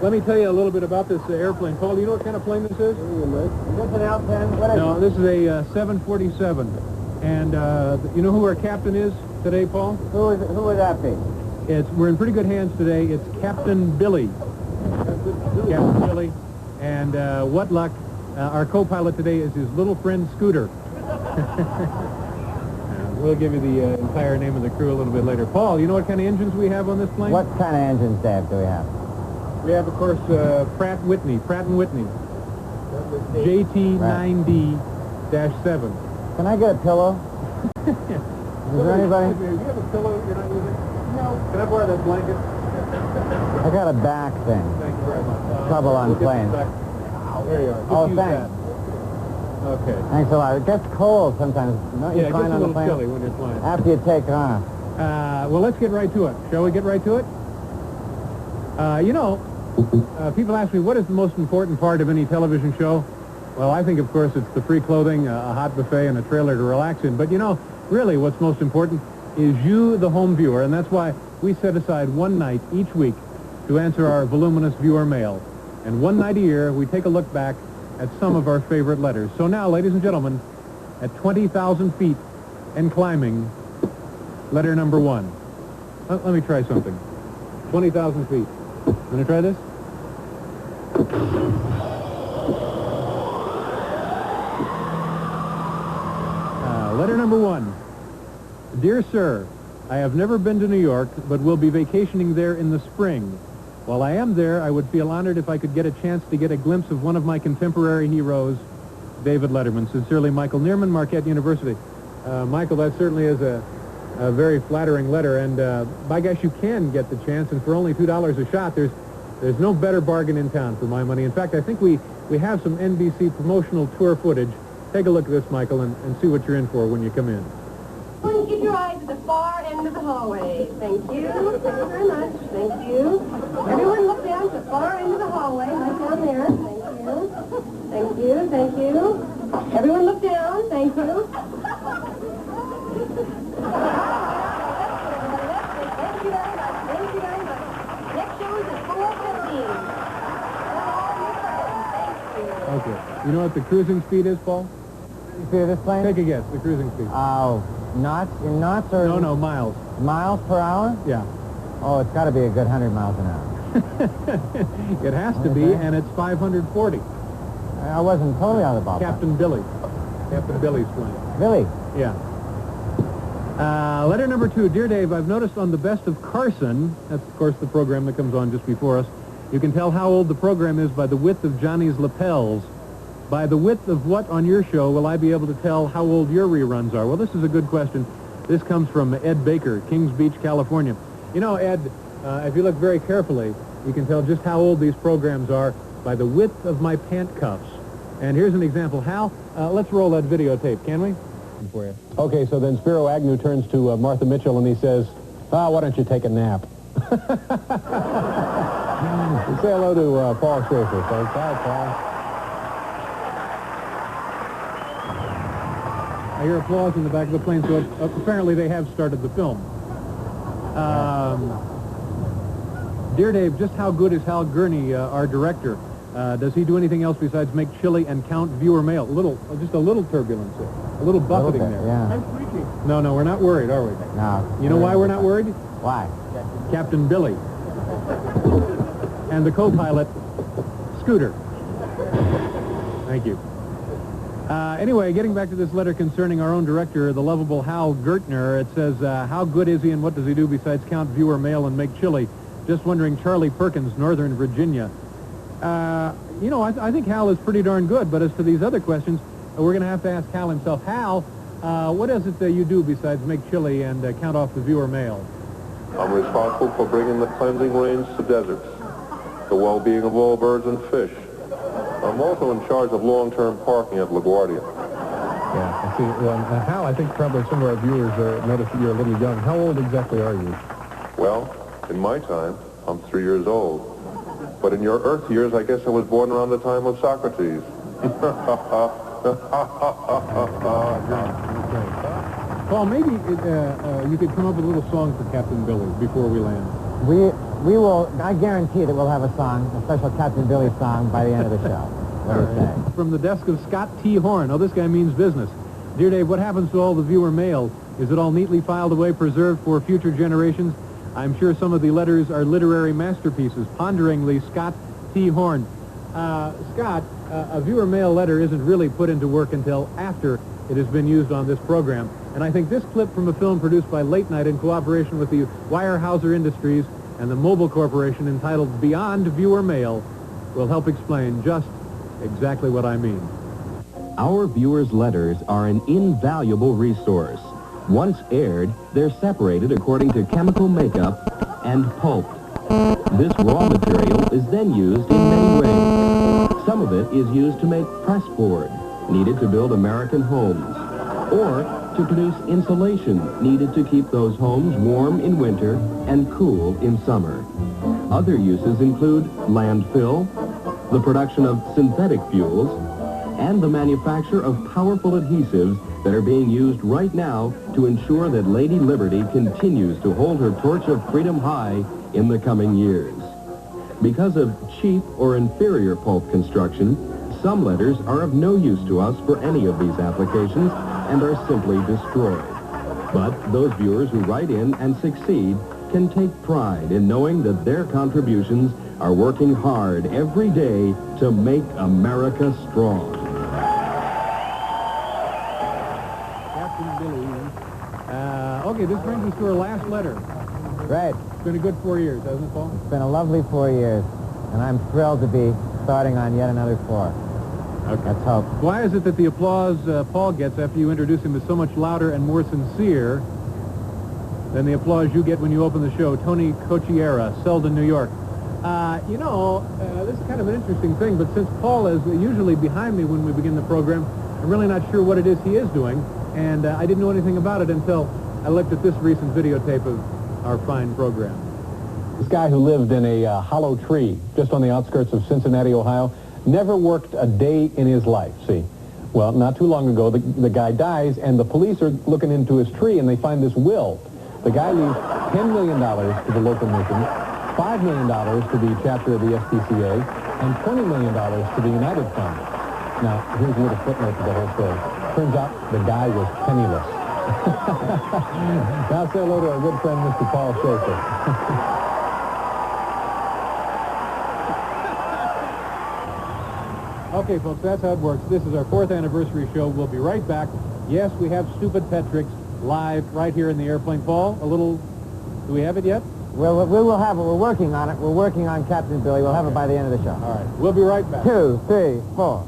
Let me tell you a little bit about this airplane. Paul, do you know what kind of plane this is? Is this an L-10? What is No, this is a 747. And you know who our captain is today, Paul? Who would that be? We're in pretty good hands today. It's Captain Billy. Captain Billy. And what luck, our co-pilot today is his little friend Scooter. We'll give you the entire name of the crew a little bit later. Paul, you know what kind of engines we have on this plane? What kind of engines, Dave, do we have? We have, of course, Pratt & Whitney. JT9D-7. Can I get a pillow? Is there anybody? Do you have a pillow you're not using? No. Can I borrow that blanket? I got a back thing. Thank you very much. Trouble on planes. There you are. Oh, use thanks. that. Okay. Thanks a lot. It gets cold sometimes. Don't you Yeah, it find gets a on the little plane? chilly when you're flying. After you take off. Well, let's get right to it. Shall we get right to it? People ask me, what is the most important part of any television show? Well, I think, of course, it's the free clothing, a hot buffet, and a trailer to relax in. But, really what's most important is you, the home viewer, and that's why we set aside one night each week to answer our voluminous viewer mail. And one night a year, we take a look back at some of our favorite letters. So now, ladies and gentlemen, at 20,000 feet and climbing, letter number 1. Let me try something. 20,000 feet. Want to try this? Letter number 1. Dear Sir, I have never been to New York, but will be vacationing there in the spring. While I am there, I would feel honored if I could get a chance to get a glimpse of one of my contemporary heroes, David Letterman. Sincerely, Michael Neerman, Marquette University. Michael, that certainly is a very flattering letter, and by gosh, you can get the chance, and for only $2 a shot, there's no better bargain in town for my money. In fact, I think we have some NBC promotional tour footage. Take a look at this, Michael, and see what you're in for when you come in. Keep your eyes at the far end of the hallway. Thank you. Thank you very much. Thank you. Everyone look down at the far end of the hallway, right down there. Thank you. Thank you. Thank you. Everyone look down. Thank you. Thank you very much. Thank you very much. Next show is at 4:15. Thank you. Okay. You know what the cruising speed is, Paul? You see this plane? Take a guess, the cruising speed. Oh, knots? In knots or? No, miles. Miles per hour? Yeah. Oh, it's got to be a good 100 miles an hour. It has to be, and it's 540. I wasn't totally out of the ballpark. Captain Billy's plane. Billy? Yeah. Letter number 2. Dear Dave, I've noticed on the Best of Carson, that's, of course, the program that comes on just before us, you can tell how old the program is by the width of Johnny's lapels. By the width of what on your show will I be able to tell how old your reruns are? Well, this is a good question. This comes from Ed Baker, Kings Beach, California. You know, Ed, if you look very carefully, you can tell just how old these programs are by the width of my pant cuffs. And here's an example. Hal, let's roll that videotape, can we? For you. Okay, so then Spiro Agnew turns to Martha Mitchell and he says, why don't you take a nap? Say hello to Paul Schaefer, folks. Hi, Paul. I hear applause in the back of the plane, so apparently they have started the film. Dear Dave, just how good is Hal Gurney, our director? Does he do anything else besides make chili and count viewer mail? Just a little turbulence there. A little buffeting there. Yeah. No, we're not worried, are we? No. You know why we're not worried? Why? Captain Billy. And the co-pilot, Scooter. Thank you. Anyway, getting back to this letter concerning our own director, the lovable Hal Gertner, it says, how good is he and what does he do besides count viewer mail and make chili? Just wondering, Charlie Perkins, Northern Virginia. I think Hal is pretty darn good, but as to these other questions, we're going to have to ask Hal himself. Hal, what is it that you do besides make chili and count off the viewer mail? I'm responsible for bringing the cleansing rains to deserts, the well-being of all birds and fish. I'm also in charge of long-term parking at LaGuardia. Yeah, I see. Well, Hal, I think probably some of our viewers noticed that you're a little young. How old exactly are you? Well, in my time, I'm 3 years old. But in your Earth years, I guess I was born around the time of Socrates. Paul, maybe you could come up with a little song for Captain Billy before we land. we will, I guarantee that we'll have a song, a special Captain Billy song by the end of the show. What do you say? From the desk of Scott T. Horn. Oh, this guy means business. Dear Dave, what happens to all the viewer mail? Is it all neatly filed away, preserved for future generations? I'm sure some of the letters are literary masterpieces. Ponderingly, Scott T. Horn. Scott, a viewer mail letter isn't really put into work until after it has been used on this program. And I think this clip from a film produced by Late Night in cooperation with the Weyerhaeuser Industries and the Mobile Corporation entitled Beyond Viewer Mail will help explain just exactly what I mean. Our viewers' letters are an invaluable resource. Once aired, they're separated according to chemical makeup and pulped. This raw material is then used in many ways. Some of it is used to make press board, needed to build American homes, or to produce insulation needed to keep those homes warm in winter and cool in summer. Other uses include landfill, the production of synthetic fuels, and the manufacture of powerful adhesives that are being used right now to ensure that Lady Liberty continues to hold her torch of freedom high in the coming years. Because of cheap or inferior pulp construction, some letters are of no use to us for any of these applications and are simply destroyed. But those viewers who write in and succeed can take pride in knowing that their contributions are working hard every day to make America strong. Captain Billy. Okay, this brings us to our last letter. Right. It's been a good 4 years, hasn't it, Paul? It's been a lovely 4 years, and I'm thrilled to be starting on yet another 4. Okay. Let's hope. Why is it that the applause Paul gets after you introduce him is so much louder and more sincere than the applause you get when you open the show? Tony Cocchiera, Selden, New York. This is kind of an interesting thing, but since Paul is usually behind me when we begin the program, I'm really not sure what it is he is doing, and I didn't know anything about it until I looked at this recent videotape of our fine program. This guy who lived in a hollow tree just on the outskirts of Cincinnati, Ohio, never worked a day in his life, see. Well, not too long ago, the guy dies, and the police are looking into his tree, and they find this will. The guy leaves $10 million to the local mission, $5 million to the chapter of the SPCA, and $20 million to the United Fund. Now, here's a little footnote to the whole story. Turns out the guy was penniless. Now say hello to our good friend, Mr. Paul Schaefer. Okay, folks, that's how it works. This is our 4th anniversary show. We'll be right back. Yes, we have Stupid Pet Tricks live right here in the airplane. Paul, do we have it yet? Well, we will have it. We're working on it. We're working on Captain Billy. We'll have it by the end of the show. All right. We'll be right back. 2, 3, 4.